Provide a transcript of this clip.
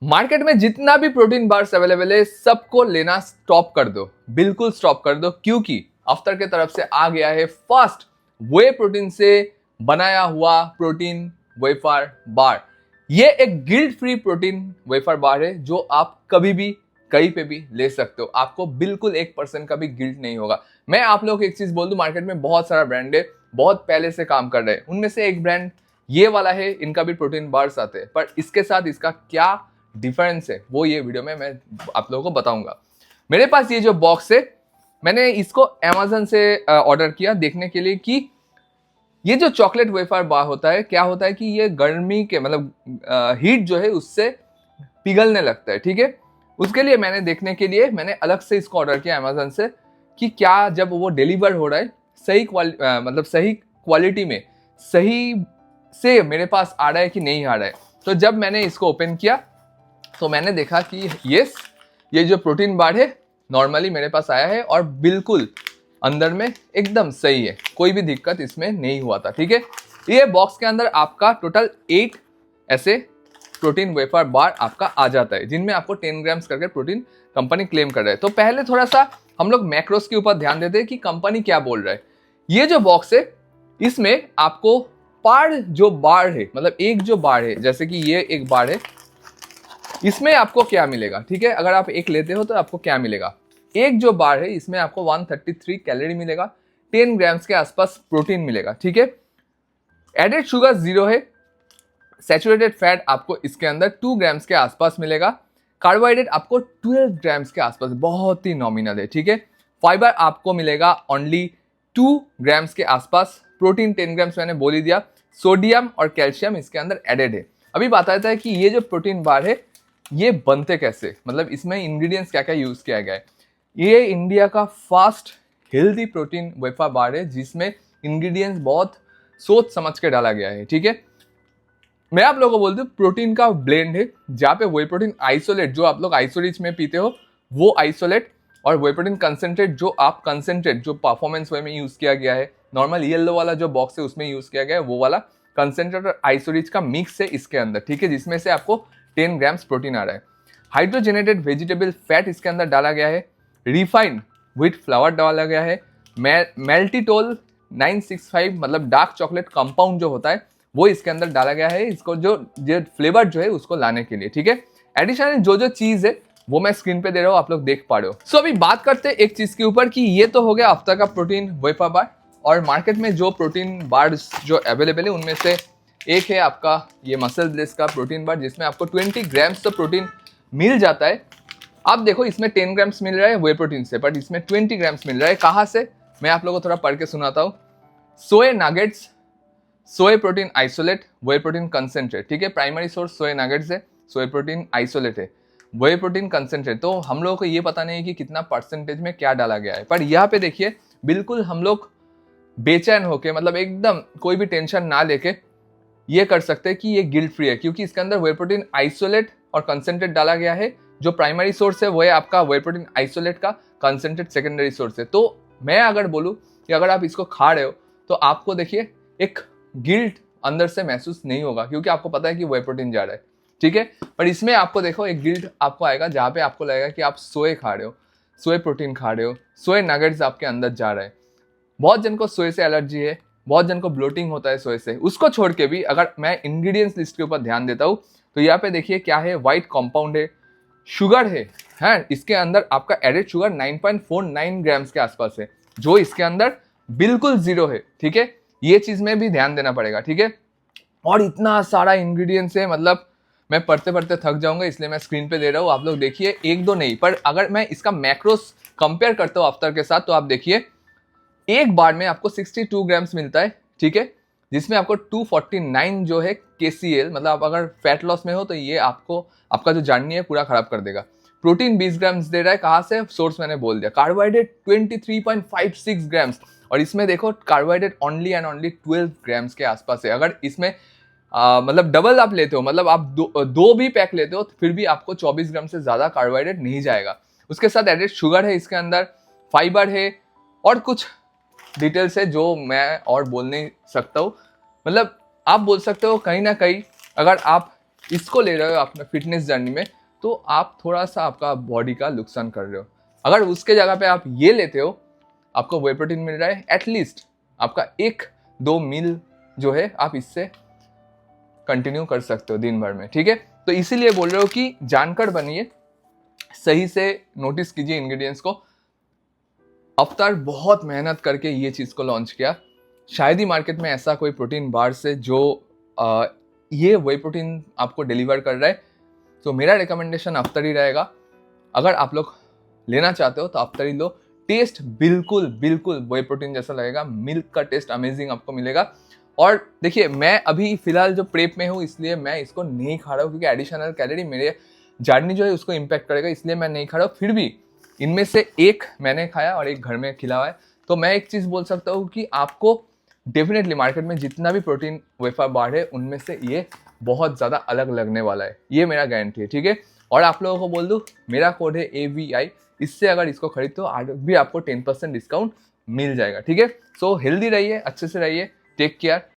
Market में जितना भी प्रोटीन बार्स अवेलेबल है सबको लेना स्टॉप कर दो, बिल्कुल स्टॉप कर दो, क्योंकि अफ्तर के तरफ से आ गया है फास्ट वे प्रोटीन से बनाया हुआ प्रोटीन वेफर बार। ये एक guilt free protein wafer bar है जो आप कभी भी कहीं पे भी ले सकते हो। आपको बिल्कुल 1% का भी गिल्ट नहीं होगा। मैं आप लोगों को एक चीज बोल दूं, मार्केट में बहुत सारा ब्रांड है, बहुत पहले से काम कर रहे हैं। उनमें से एक ब्रांड ये वाला है, इनका भी प्रोटीन बार्स आते हैं, पर इसके साथ इसका क्या डिफरेंस है वो ये वीडियो में मैं आप लोगों को बताऊंगा। मेरे पास ये जो बॉक्स है, मैंने इसको अमेज़न से ऑर्डर किया देखने के लिए कि ये जो चॉकलेट वेफर बार होता है, क्या होता है कि ये गर्मी के मतलब हीट जो है उससे पिघलने लगता है, ठीक है। उसके लिए मैंने देखने के लिए मैंने अलग से इसको ऑर्डर किया अमेज़न से कि क्या जब वो डिलीवर हो रहा है सही मतलब सही क्वालिटी में सही से मेरे पास आ रहा है कि नहीं आ रहा है। तो जब मैंने इसको ओपन किया तो मैंने देखा कि यस, ये जो प्रोटीन बार है नॉर्मली मेरे पास आया है और बिल्कुल अंदर में एकदम सही है, कोई भी दिक्कत इसमें नहीं हुआ था, ठीक है। ये बॉक्स के अंदर आपका टोटल 8 ऐसे प्रोटीन वेफर बार आपका आ जाता है, जिनमें आपको 10 ग्राम्स करके प्रोटीन कंपनी क्लेम कर रहा है। तो पहले थोड़ा सा हम लोग मैक्रोस के ऊपर ध्यान देते हैं कि कंपनी क्या बोल रहा है। ये जो बॉक्स है इसमें आपको पर जो बार है, मतलब एक जो बार है, जैसे कि ये एक बार है, इसमें आपको क्या मिलेगा, ठीक है। अगर आप एक लेते हो तो आपको क्या मिलेगा, एक जो बार है इसमें आपको 133 कैलोरी मिलेगा, 10 ग्राम्स के आसपास प्रोटीन मिलेगा, ठीक है। एडेड शुगर 0 है, सैचुरेटेड फैट आपको इसके अंदर 2 ग्राम्स के आसपास मिलेगा, कार्बोहाइड्रेट आपको 12 ग्राम्स के आसपास, बहुत ही नॉमिनल है, ठीक है। फाइबर आपको मिलेगा ओनली 2 ग्राम्स के आसपास, प्रोटीन 10 ग्राम्स मैंने बोल ही दिया, सोडियम और कैल्शियम इसके अंदर एडेड है। अभी बात आता है कि ये जो प्रोटीन बार है ये बनते कैसे, मतलब इसमें इंग्रेडिएंट्स क्या क्या यूज किया गया है। ये इंडिया का fast healthy protein wafer bar है जिसमें इंग्रेडिएंट्स बहुत सोच समझ के डाला गया है, ठीक है। मैं आप लोगों को बोलती हूँ प्रोटीन का ब्लेंड है, जहाँ पे वे प्रोटीन आइसोलेट जो आप लोग आइसोरिच में पीते हो वो आइसोलेट, और वे प्रोटीन कंसेंट्रेट जो आप कंसेंट्रेट जो परफॉर्मेंस वे में यूज किया गया है, नॉर्मल येलो वाला जो बॉक्स है उसमें यूज किया गया है, वो वाला कंसेंट्रेट और आइसोरिच का मिक्स है इसके अंदर, ठीक है, जिसमें से आपको 10 ग्राम्स प्रोटीन आ रहा है। हाइड्रोजनेटेड वेजिटेबल फैट इसके अंदर डाला गया है, रिफाइंड व्हीट फ्लावर डाला गया है, मेल्टिटोल 965 मतलब डार्क चॉकलेट कंपाउंड जो होता है वो इसके अंदर डाला गया है, इसको जो फ्लेवर जो है उसको लाने के लिए, ठीक है। एडिशनल जो जो चीज है वो मैं स्क्रीन पे दे रहा हूँ, आप लोग देख पा रहे हो। सो अभी बात करते हैं एक चीज के ऊपर कि ये तो हो गया हफ्ता का प्रोटीन वेफर बार, और मार्केट में जो प्रोटीन बार जो अवेलेबल है उनमें से एक है आपका ये मसल ब्लेस का प्रोटीन बार, जिसमें आपको 20 ग्राम्स तो प्रोटीन मिल जाता है। आप देखो इसमें 10 ग्राम्स मिल रहा है वे प्रोटीन से, बट इसमें 20 ग्राम्स मिल रहा है। कहाँ से, मैं आप लोगों को थोड़ा पढ़ के सुनाता हूँ। सोए नगेट्स, सोए प्रोटीन आइसोलेट, वे प्रोटीन कंसेंट्रेट, ठीक है। प्राइमरी सोर्स सोए नगेट्स है, सोए प्रोटीन आइसोलेट है, वे प्रोटीन कंसेंट्रेट। तो हम लोगों को ये पता नहीं है कि कितना परसेंटेज में क्या डाला गया है, पर यहाँ पे देखिए बिल्कुल हम लोग बेचैन होके, मतलब एकदम कोई भी टेंशन ना लेके ये कर सकते हैं कि ये गिल्ट फ्री है, क्योंकि इसके अंदर वे प्रोटीन आइसोलेट और कंसेंट्रेट डाला गया है। जो प्राइमरी सोर्स है वो है आपका वे प्रोटीन आइसोलेट का, कंसेंट्रेट सेकेंडरी सोर्स है। तो मैं अगर बोलूँ कि अगर आप इसको खा रहे हो तो आपको देखिए एक गिल्ट अंदर से महसूस नहीं होगा, क्योंकि आपको पता है कि वे प्रोटीन जा रहा है, ठीक है। पर इसमें आपको देखो एक गिल्ट आपको आएगा जहाँ पे आपको लगेगा कि आप सोए खा रहे हो, सोए प्रोटीन खा रहे हो, सोए नगेट्स आपके अंदर जा रहा है। बहुत जन को सोए से एलर्जी है, बहुत जन को ब्लोटिंग होता है सोए से। उसको छोड़ के भी अगर मैं इंग्रेडिएंट्स लिस्ट के ऊपर ध्यान देता हूँ तो यहाँ पे देखिए क्या है, व्हाइट कंपाउंड है, शुगर है इसके अंदर आपका एडेड शुगर 9.49 ग्राम्स के आसपास है, जो इसके अंदर बिल्कुल 0 है, ठीक है। ये चीज में भी ध्यान देना पड़ेगा, ठीक है। और इतना सारा इंग्रेडिएंट्स है, मतलब मैं पढ़ते पढ़ते थक जाऊंगा, इसलिए मैं स्क्रीन पे दे रहा हूँ। आप लोग देखिए, एक दो नहीं, पर अगर मैं इसका मैक्रोस कंपेयर करता हूँ अफ्तर के साथ, तो आप देखिए एक बार में आपको 62 ग्राम्स मिलता है, ठीक है, जिसमें आपको 249 जो है KCl, मतलब आप अगर फैट लॉस में हो तो ये आपको आपका जो जर्नी है पूरा खराब कर देगा। प्रोटीन 20 ग्राम्स दे रहा है, कहाँ से, सोर्स मैंने बोल दिया। कार्बोहाइड्रेट 23.56 ग्राम्स, और इसमें देखो carbohydrate only and only 12 grams के आसपास है। अगर इसमें मतलब डबल आप लेते हो, मतलब आप दो भी पैक लेते हो तो फिर भी आपको 24 ग्राम से ज्यादा कार्बोहाइड्रेट नहीं जाएगा। उसके साथ एडेड शुगर है इसके अंदर, फाइबर है, और कुछ डिटेल्स है जो मैं और बोल नहीं सकता हूँ। मतलब आप बोल सकते हो कहीं ना कहीं अगर आप इसको ले रहे हो अपने फिटनेस जर्नी में, तो आप थोड़ा सा आपका बॉडी का नुकसान कर रहे हो। अगर उसके जगह पे आप ये लेते हो, आपको वे प्रोटीन मिल रहा है, एटलीस्ट आपका 1-2 मील जो है आप इससे कंटिन्यू कर सकते हो दिन भर में, ठीक है। तो इसीलिए बोल रहे हो कि जानकर बनिए, सही से नोटिस कीजिए इंग्रेडिएंट्स को। अवतार बहुत मेहनत करके ये चीज़ को लॉन्च किया। शायद ही मार्केट में ऐसा कोई प्रोटीन बार से जो ये वे प्रोटीन आपको डिलीवर कर रहा है। तो मेरा रिकमेंडेशन अफ्तर ही रहेगा। अगर आप लोग लेना चाहते हो तो अफ्तर ही लो। टेस्ट बिल्कुल बिल्कुल वे प्रोटीन जैसा लगेगा, मिल्क का टेस्ट अमेजिंग आपको मिलेगा। और देखिए, मैं अभी फिलहाल जो प्रेप में हूँ इसलिए मैं इसको नहीं खा रहा हूँ, क्योंकि एडिशनल कैलोरी मेरे जर्नी जो है उसको इम्पैक्ट करेगा, इसलिए मैं नहीं खा रहा हूँ। फिर भी इनमें से एक मैंने खाया और एक घर में खिलाया है। तो मैं एक चीज़ बोल सकता हूँ कि आपको डेफिनेटली मार्केट में जितना भी प्रोटीन वेफर बार है उनमें से ये बहुत ज़्यादा अलग लगने वाला है, ये मेरा गारंटी है, ठीक है। और आप लोगों को बोल दूँ, मेरा कोड है AVI, इससे अगर इसको खरीदते हो आज भी आपको 10% डिस्काउंट मिल जाएगा, ठीक है। सो हेल्दी रहिए, अच्छे से रहिए, टेक केयर,